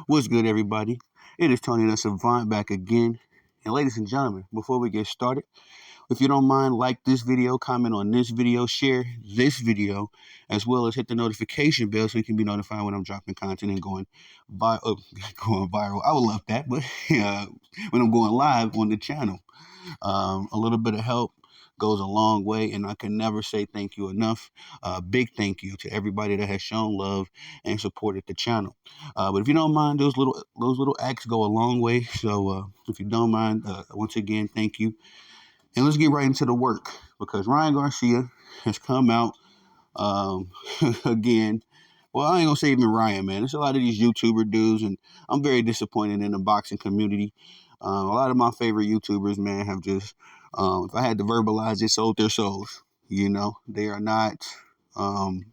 What's good, everybody? It is Tony the Savant back again. And ladies and gentlemen, before we get started, if you don't mind, like this video, comment on this video, share this video, as well as hit the notification bell so you can be notified when I'm dropping content and going viral. I would love that, but when I'm going live on the channel. A little bit of help goes a long way, and I can never say thank you enough. Big thank you to everybody that has shown love and supported the channel. But if you don't mind, those little acts go a long way. So if you don't mind, once again, thank you. And let's get right into the work because Ryan Garcia has come out um, again. Well, I ain't gonna say even Ryan, man. There's a lot of these YouTuber dudes, and I'm very disappointed in the boxing community. A lot of my favorite YouTubers, man, have just, if I had to verbalize it, sold their souls. They are not. Um,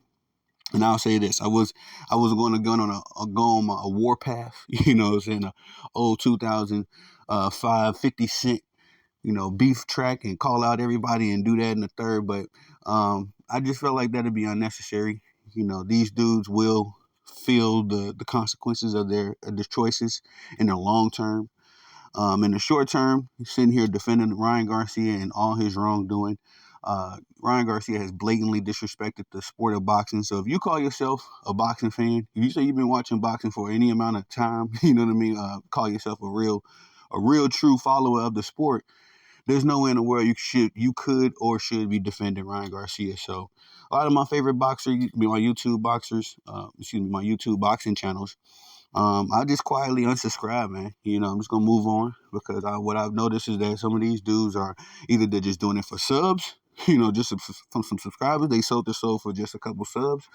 and I'll say this: I was going to go on a war path. In a old 2005 50 Cent, beef track and call out everybody and do that in the third. But I just felt like that'd be unnecessary. These dudes will feel the consequences of their choices in the long term. In the short term, sitting here defending Ryan Garcia and all his wrongdoing. Ryan Garcia has blatantly disrespected the sport of boxing. So if you call yourself a boxing fan, if you say you've been watching boxing for any amount of time, you know what I mean, call yourself a real true follower of the sport, there's no way in the world you could or should be defending Ryan Garcia. So a lot of my favorite boxers, my YouTube boxers, my YouTube boxing channels, I just quietly unsubscribe, man. I'm just gonna move on because what I've noticed is that some of these dudes are either they're just doing it for subs, just from some subscribers. They sold their soul for just a couple subs,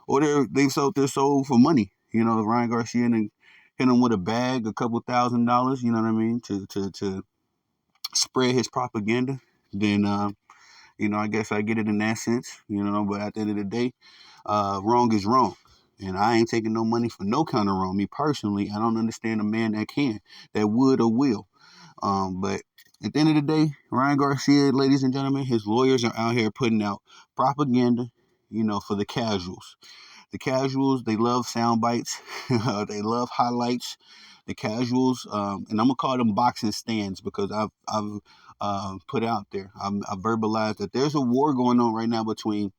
or they sold their soul for money. Ryan Garcia and hit him with a bag, a couple $1,000. You know what I mean? To spread his propaganda. Then I guess I get it in that sense. But at the end of the day, wrong is wrong. And I ain't taking no money for no kind of wrong. Me personally, I don't understand a man that would or will. But at the end of the day, Ryan Garcia, ladies and gentlemen, his lawyers are out here putting out propaganda, for the casuals. The casuals, they love sound bites. They love highlights. The casuals, and I'm gonna call them boxing stands because I've put out there, I've verbalized that there's a war going on right now between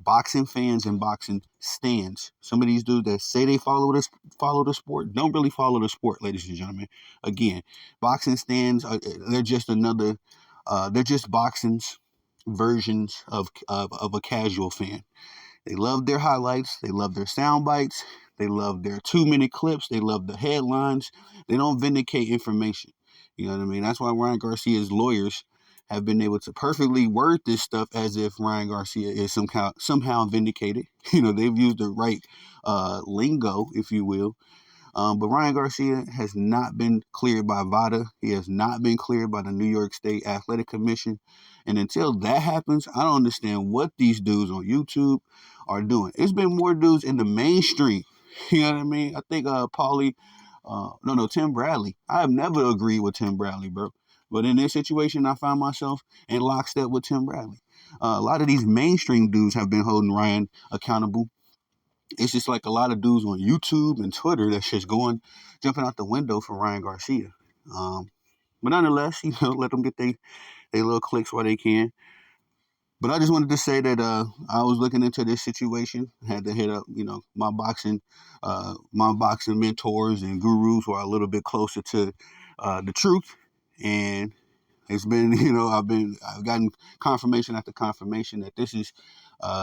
boxing fans and boxing stands. Some of these dudes that say they follow the sport don't really follow the sport, ladies and gentlemen. Again, boxing stands they're just they're just boxing's versions of a casual fan. They love their highlights. They love their sound bites. They love their 2-minute clips. They love the headlines. They don't vindicate information. You know what I mean? That's why Ryan Garcia's lawyers have been able to perfectly word this stuff as if Ryan Garcia is somehow vindicated. They've used the right lingo, if you will. But Ryan Garcia has not been cleared by VADA. He has not been cleared by the New York State Athletic Commission. And until that happens, I don't understand what these dudes on YouTube are doing. It's been more dudes in the mainstream. You know what I mean? I think Tim Bradley. I have never agreed with Tim Bradley, bro. But in this situation, I found myself in lockstep with Tim Bradley. A lot of these mainstream dudes have been holding Ryan accountable. It's just like a lot of dudes on YouTube and Twitter that's just jumping out the window for Ryan Garcia. But nonetheless, let them get they little clicks while they can. But I just wanted to say that I was looking into this situation. Had to hit up, my boxing mentors and gurus who are a little bit closer to the truth. And it's been, I've gotten confirmation after confirmation that this is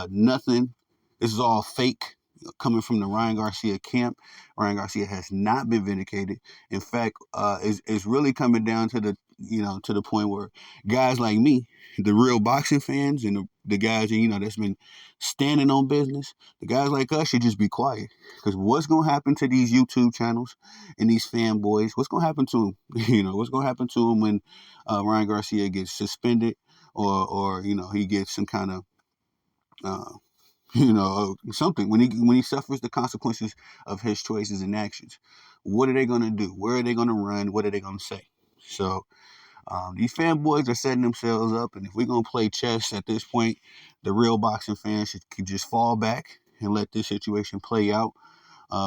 nothing. This is all fake coming from the Ryan Garcia camp. Ryan Garcia has not been vindicated. In fact, it's really coming down to the point where guys like me, the real boxing fans and the guys, that's been standing on business, the guys like us should just be quiet. Because what's going to happen to these YouTube channels and these fanboys? What's going to happen to them? What's going to happen to them when Ryan Garcia gets suspended or he gets some kind of something when he suffers the consequences of his choices and actions? What are they going to do? Where are they going to run? What are they going to say? So these fanboys are setting themselves up, and if we're going to play chess at this point, the real boxing fans could just fall back and let this situation play out.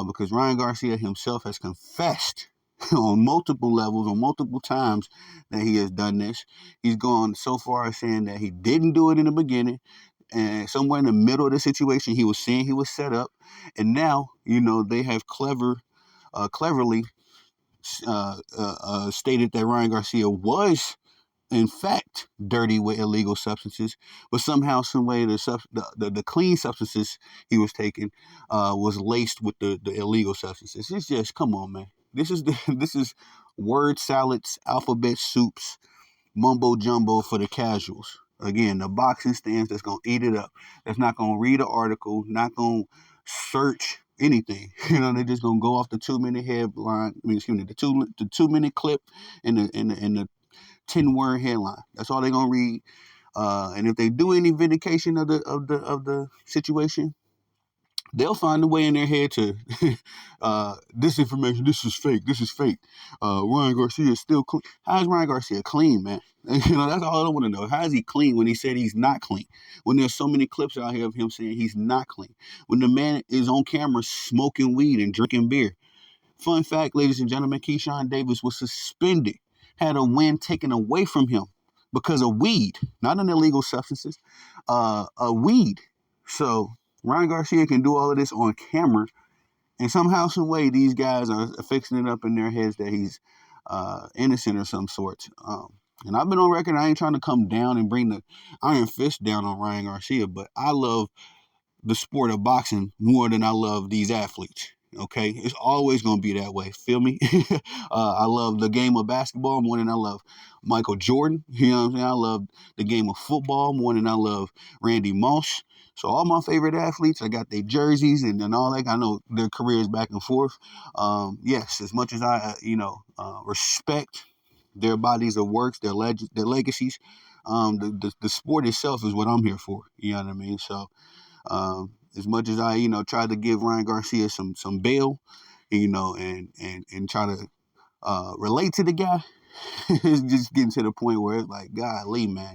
because Ryan Garcia himself has confessed on multiple levels, on multiple times, that he has done this. He's gone so far as saying that he didn't do it in the beginning, and somewhere in the middle of the situation, he was saying he was set up, and now they have cleverly stated that Ryan Garcia was in fact dirty with illegal substances, but somehow, some way, the clean substances he was taking was laced with the illegal substances. It's just, come on, man. This is word salads, alphabet soups, mumbo jumbo for the casuals. Again, the boxing stands that's gonna eat it up. That's not gonna read an article, not gonna search anything. They're just gonna go off the 2 minute headline. I mean, excuse me, the 2 minute clip and the 10 word headline. That's all they're gonna read. And if they do any vindication of the situation, they'll find a way in their head to disinformation. This is fake. This is fake. Ryan Garcia is still clean. How is Ryan Garcia clean, man? That's all I want to know. How is he clean when he said he's not clean? When there's so many clips out here of him saying he's not clean. When the man is on camera smoking weed and drinking beer. Fun fact, ladies and gentlemen, Keyshawn Davis was suspended, had a win taken away from him because of weed, not an illegal substances, a weed. So Ryan Garcia can do all of this on camera, and somehow, some way, these guys are fixing it up in their heads that he's innocent or some sort. And I've been on record, I ain't trying to come down and bring the iron fist down on Ryan Garcia, but I love the sport of boxing more than I love these athletes. Okay, it's always gonna be that way. Feel me? I love the game of basketball more than I love Michael Jordan. You know what I'm saying? I love the game of football more than I love Randy Moss. So all my favorite athletes, I got their jerseys and all that. I know their careers back and forth. Yes, as much as I respect their bodies of works, their legacies, the sport itself is what I'm here for. You know what I mean? So. As much as I, try to give Ryan Garcia some bail, and try to relate to the guy, it's just getting to the point where it's like, golly, man,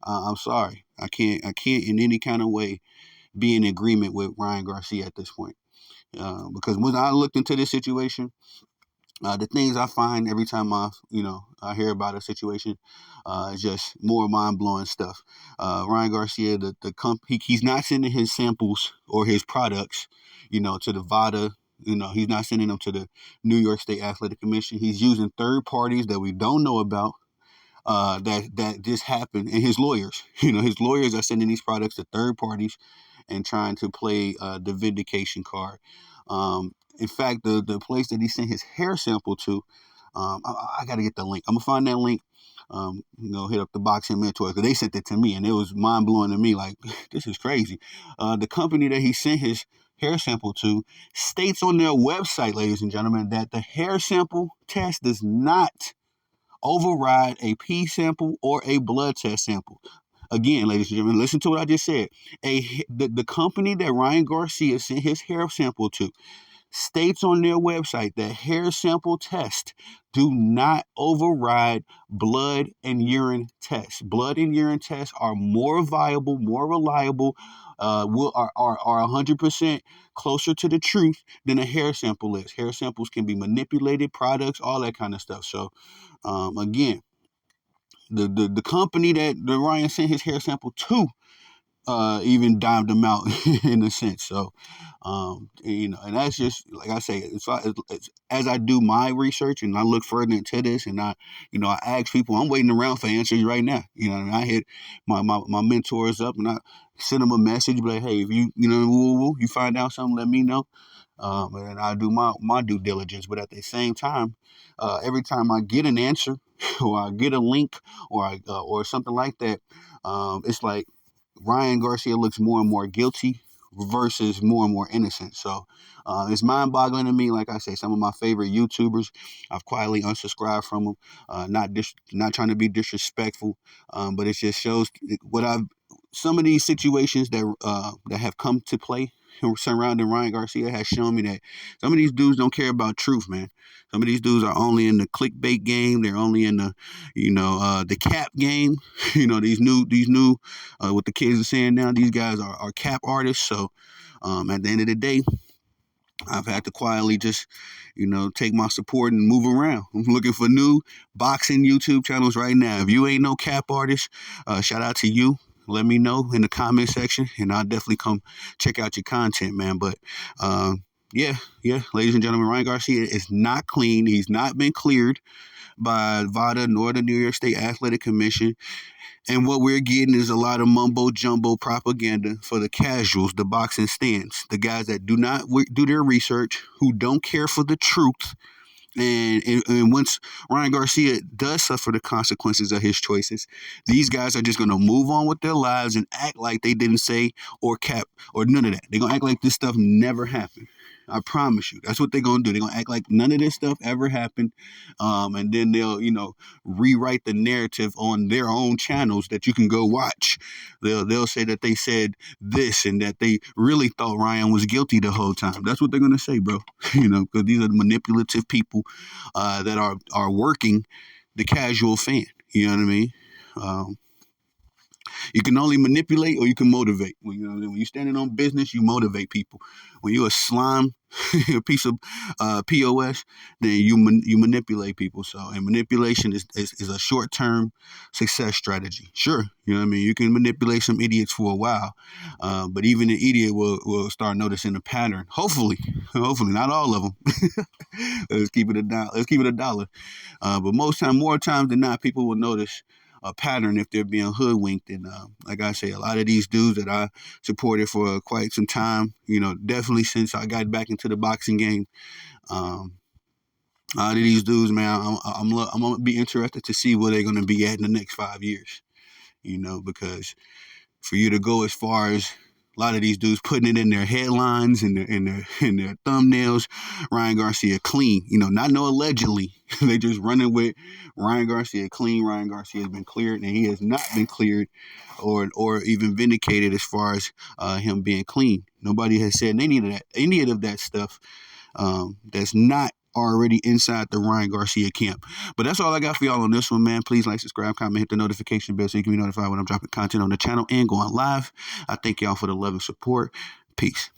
I'm sorry, I can't in any kind of way be in agreement with Ryan Garcia at this point, because when I looked into this situation. The things I find every time I hear about a situation, is just more mind blowing stuff. Ryan Garcia, he's not sending his samples or his products, to the VADA. He's not sending them to the New York State Athletic Commission. He's using third parties that we don't know about. That just happened, and his lawyers. His lawyers are sending these products to third parties and trying to play the vindication card. In fact, the place that he sent his hair sample to, I got to get the link. I'm gonna find that link. Hit up the Boxing Mentor, because they sent it to me, and it was mind blowing to me. Like, this is crazy. The company that he sent his hair sample to states on their website, ladies and gentlemen, that the hair sample test does not override a pee sample or a blood test sample. Again, ladies and gentlemen, listen to what I just said. The company that Ryan Garcia sent his hair sample to states on their website that hair sample tests do not override blood and urine tests. Blood and urine tests are more viable, more reliable, are 100% closer to the truth than a hair sample is. Hair samples can be manipulated, products, all that kind of stuff. So, again, the company that Ryan sent his hair sample to even dimed him out in a sense. So, and that's just, like I say, it's as I do my research and I look further into this, and I ask people. I'm waiting around for answers right now. I hit my mentors up and I send them a message, be like, hey, if you find out something, let me know. And I do my due diligence. But at the same time, every time I get an answer or I get a link or something like that, it's like Ryan Garcia looks more and more guilty versus more and more innocent. So it's mind-boggling to me. Like I say, some of my favorite YouTubers, I've quietly unsubscribed from them. Not trying to be disrespectful, but it just shows some of these situations that have come to play surrounding Ryan Garcia has shown me that some of these dudes don't care about truth, man. Some of these dudes are only in the clickbait game. They're only in the cap game. These new what the kids are saying now. These guys are cap artists. So at the end of the day, I've had to quietly just, take my support and move around. I'm looking for new boxing YouTube channels right now. If you ain't no cap artist, shout out to you. Let me know in the comment section, and I'll definitely come check out your content, man. But yeah, ladies and gentlemen, Ryan Garcia is not clean. He's not been cleared by VADA nor the New York State Athletic Commission. And what we're getting is a lot of mumbo jumbo propaganda for the casuals, the boxing stands, the guys that do not do their research, who don't care for the truth. And once Ryan Garcia does suffer the consequences of his choices, these guys are just going to move on with their lives and act like they didn't say or cap or none of that. They're going to act like this stuff never happened. I promise you. That's what they're going to do. They're going to act like none of this stuff ever happened. And then they'll, rewrite the narrative on their own channels that you can go watch. They'll say that they said this and that they really thought Ryan was guilty the whole time. That's what they're going to say, bro. Because these are manipulative people that are working the casual fan. You know what I mean? You can only manipulate or you can motivate. When you're standing on business, you motivate people. When you're a slime, a piece of POS, then you manipulate people. So, and manipulation is a short-term success strategy. Sure, you know what I mean? You can manipulate some idiots for a while, but even an idiot will start noticing a pattern. Hopefully, not all of them. Let's keep it a dollar. But more times than not, people will notice a pattern if they're being hoodwinked. And like I say, a lot of these dudes that I supported for quite some time, definitely since I got back into the boxing game, a lot of these dudes, man, I'm going to be interested to see where they're going to be at in the next 5 years, because for you to go as far as a lot of these dudes putting it in their headlines and their thumbnails, Ryan Garcia clean, not no allegedly. They just running with Ryan Garcia clean. Ryan Garcia has been cleared, and he has not been cleared or even vindicated as far as him being clean. Nobody has said any of that stuff that's not already inside the Ryan Garcia camp. But that's all I got for y'all on this one, man. Please like, subscribe, comment, hit the notification bell so you can be notified when I'm dropping content on the channel and going live. I thank y'all for the love and support. Peace.